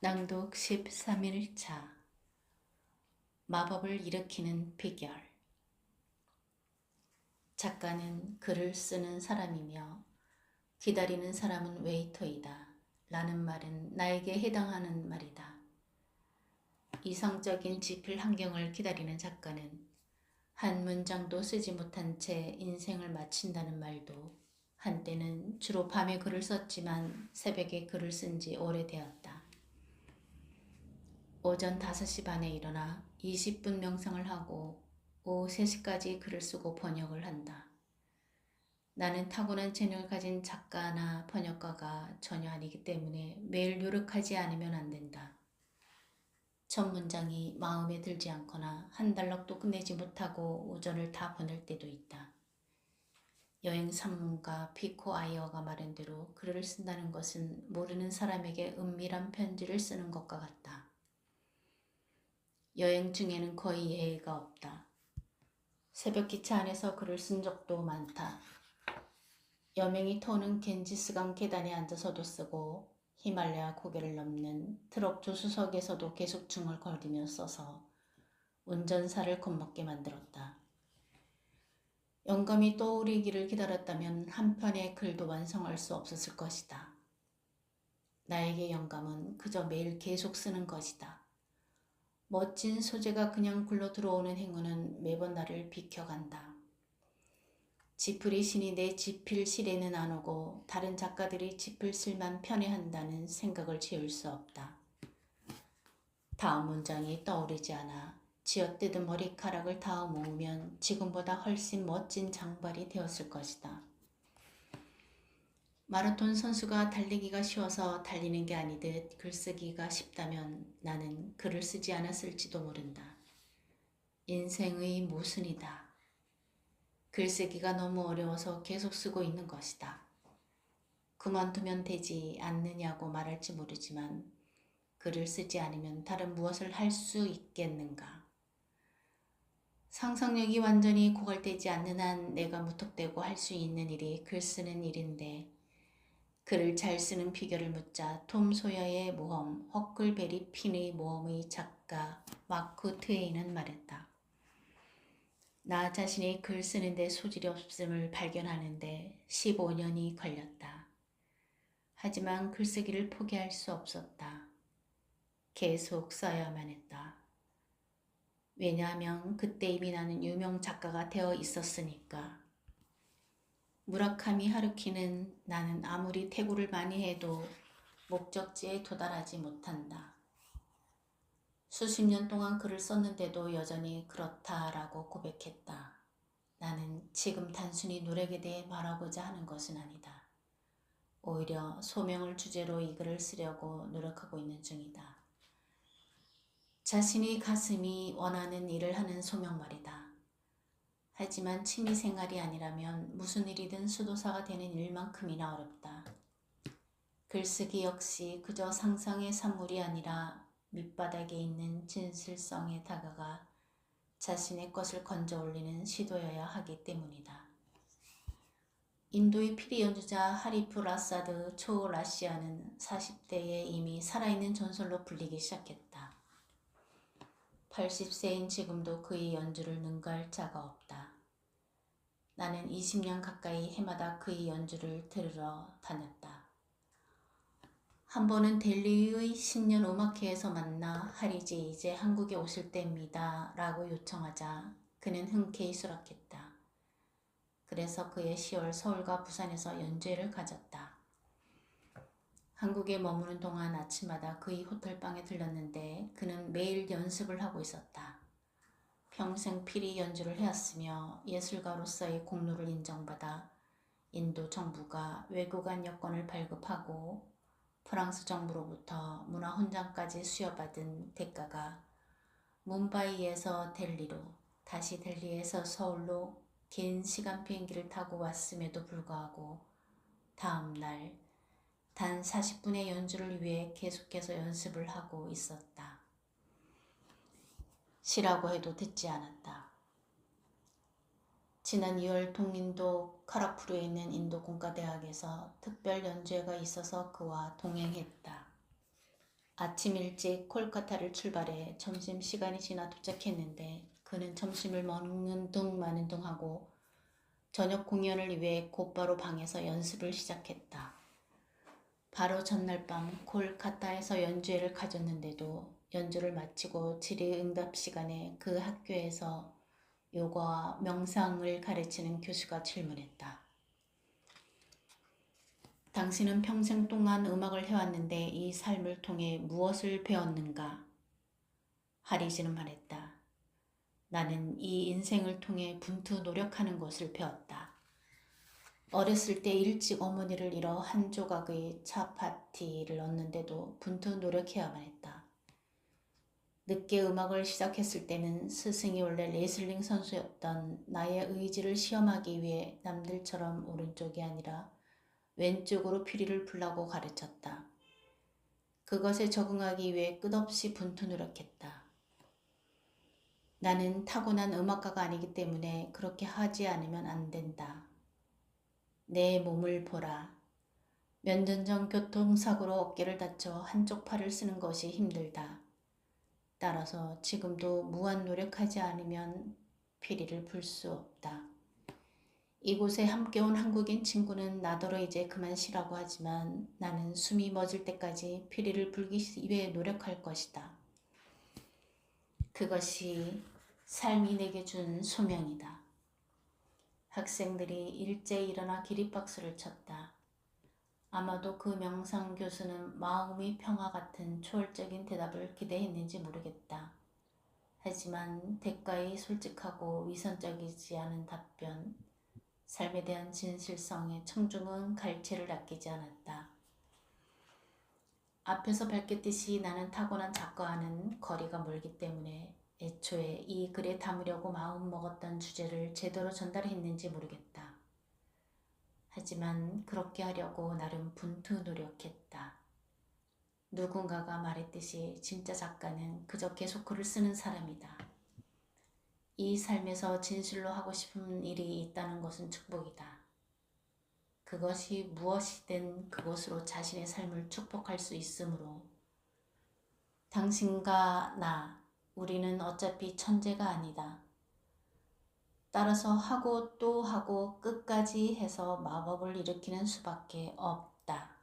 낭독 13일차 마법을 일으키는 비결. 작가는 글을 쓰는 사람이며 기다리는 사람은 웨이터이다 라는 말은 나에게 해당하는 말이다. 이성적인 지필 환경을 기다리는 작가는 한 문장도 쓰지 못한 채 인생을 마친다는 말도 한때는 주로 밤에 글을 썼지만 새벽에 글을 쓴 지 오래되었다. 오전 5시 반에 일어나 20분 명상을 하고 오후 3시까지 글을 쓰고 번역을 한다. 나는 타고난 재능을 가진 작가나 번역가가 전혀 아니기 때문에 매일 노력하지 않으면 안 된다. 첫 문장이 마음에 들지 않거나 한 달락도 끝내지 못하고 오전을 다 보낼 때도 있다. 여행 산문가 피코 아이어가 말한 대로 글을 쓴다는 것은 모르는 사람에게 은밀한 편지를 쓰는 것과 같다. 여행 중에는 거의 예외가 없다. 새벽 기차 안에서 글을 쓴 적도 많다. 여명이 터오는 겐지스강 계단에 앉아서도 쓰고 히말라야 고개를 넘는 트럭 조수석에서도 계속 중얼거리며 써서 운전사를 겁먹게 만들었다. 영감이 떠오르기를 기다렸다면 한 편의 글도 완성할 수 없었을 것이다. 나에게 영감은 그저 매일 계속 쓰는 것이다. 멋진 소재가 그냥 굴러 들어오는 행운은 매번 나를 비켜간다. 지필의 신이 내 지필 실에는 안 오고 다른 작가들이 지필 실만 편애한다는 생각을 지울 수 없다. 다음 문장이 떠오르지 않아 쥐어뜯은 머리카락을 닿아 모으면 지금보다 훨씬 멋진 장발이 되었을 것이다. 마라톤 선수가 달리기가 쉬워서 달리는 게 아니듯 글쓰기가 쉽다면 나는 글을 쓰지 않았을지도 모른다. 인생의 모순이다. 글쓰기가 너무 어려워서 계속 쓰고 있는 것이다. 그만두면 되지 않느냐고 말할지 모르지만 글을 쓰지 않으면 다른 무엇을 할 수 있겠는가. 상상력이 완전히 고갈되지 않는 한 내가 무턱대고 할 수 있는 일이 글 쓰는 일인데 글을 잘 쓰는 비결을 묻자 톰 소여의 모험, 허클베리 핀의 모험의 작가 마크 트웨인은 말했다. 나 자신이 글 쓰는데 소질이 없음을 발견하는데 15년이 걸렸다. 하지만 글쓰기를 포기할 수 없었다. 계속 써야만 했다. 왜냐하면 그때 이미 나는 유명 작가가 되어 있었으니까. 무라카미 하루키는 나는 아무리 태고를 많이 해도 목적지에 도달하지 못한다. 수십 년 동안 글을 썼는데도 여전히 그렇다라고 고백했다. 나는 지금 단순히 노력에 대해 말하고자 하는 것은 아니다. 오히려 소명을 주제로 이 글을 쓰려고 노력하고 있는 중이다. 자신이 가슴이 원하는 일을 하는 소명 말이다. 하지만 취미생활이 아니라면 무슨 일이든 수도사가 되는 일만큼이나 어렵다. 글쓰기 역시 그저 상상의 산물이 아니라 밑바닥에 있는 진실성에 다가가 자신의 것을 건져 올리는 시도여야 하기 때문이다. 인도의 피리 연주자 하리프 라사드 초라시아는 40대에 이미 살아있는 전설로 불리기 시작했다. 80세인 지금도 그의 연주를 능가할 자가 없다. 나는 20년 가까이 해마다 그의 연주를 들으러 다녔다. 한 번은 델리의 신년 음악회에서 만나 하리지 이제 한국에 오실 때입니다 라고 요청하자 그는 흔쾌히 수락했다. 그래서 그해 10월 서울과 부산에서 연주회를 가졌다. 한국에 머무는 동안 아침마다 그의 호텔방에 들렀는데 그는 매일 연습을 하고 있었다. 평생 피리 연주를 해왔으며 예술가로서의 공로를 인정받아 인도 정부가 외국안 여권을 발급하고 프랑스 정부로부터 문화훈장까지 수여받은 대가가 뭄바이에서 델리로 다시 델리에서 서울로 긴 시간 비행기를 타고 왔음에도 불구하고 다음 날 단 40분의 연주를 위해 계속해서 연습을 하고 있었다. 쉬라고 해도 듣지 않았다. 지난 2월 동인도 카라푸르에 있는 인도 공과대학에서 특별 연주회가 있어서 그와 동행했다. 아침 일찍 콜카타를 출발해 점심시간이 지나 도착했는데 그는 점심을 먹는 둥 마는 둥 하고 저녁 공연을 위해 곧바로 방에서 연습을 시작했다. 바로 전날 밤 콜카타에서 연주회를 가졌는데도 연주를 마치고 질의응답 시간에 그 학교에서 요가와 명상을 가르치는 교수가 질문했다. 당신은 평생 동안 음악을 해왔는데 이 삶을 통해 무엇을 배웠는가? 하리즈는 말했다. 나는 이 인생을 통해 분투 노력하는 것을 배웠다. 어렸을 때 일찍 어머니를 잃어 한 조각의 차파티를 얻는데도 분투 노력해야만 했다. 늦게 음악을 시작했을 때는 스승이 원래 레슬링 선수였던 나의 의지를 시험하기 위해 남들처럼 오른쪽이 아니라 왼쪽으로 피리를 불라고 가르쳤다. 그것에 적응하기 위해 끝없이 분투 노력했다. 나는 타고난 음악가가 아니기 때문에 그렇게 하지 않으면 안 된다. 내 몸을 보라. 몇 년 전 교통사고로 어깨를 다쳐 한쪽 팔을 쓰는 것이 힘들다. 따라서 지금도 무한 노력하지 않으면 피리를 불 수 없다. 이곳에 함께 온 한국인 친구는 나더러 이제 그만 쉬라고 하지만 나는 숨이 멎을 때까지 피리를 불기 위해 노력할 것이다. 그것이 삶이 내게 준 소명이다. 학생들이 일제히 일어나 기립박수를 쳤다. 아마도 그 명상 교수는 마음의 평화 같은 초월적인 대답을 기대했는지 모르겠다. 하지만 대가의 솔직하고 위선적이지 않은 답변, 삶에 대한 진실성에 청중은 갈채를 아끼지 않았다. 앞에서 밝혔듯이 나는 타고난 작가와는 거리가 멀기 때문에 애초에 이 글에 담으려고 마음먹었던 주제를 제대로 전달했는지 모르겠다. 하지만 그렇게 하려고 나름 분투 노력했다. 누군가가 말했듯이 진짜 작가는 그저 계속 글을 쓰는 사람이다. 이 삶에서 진실로 하고 싶은 일이 있다는 것은 축복이다. 그것이 무엇이든 그것으로 자신의 삶을 축복할 수 있으므로 당신과 나, 우리는 어차피 천재가 아니다. 따라서 하고 또 하고 끝까지 해서 마법을 일으키는 수밖에 없다.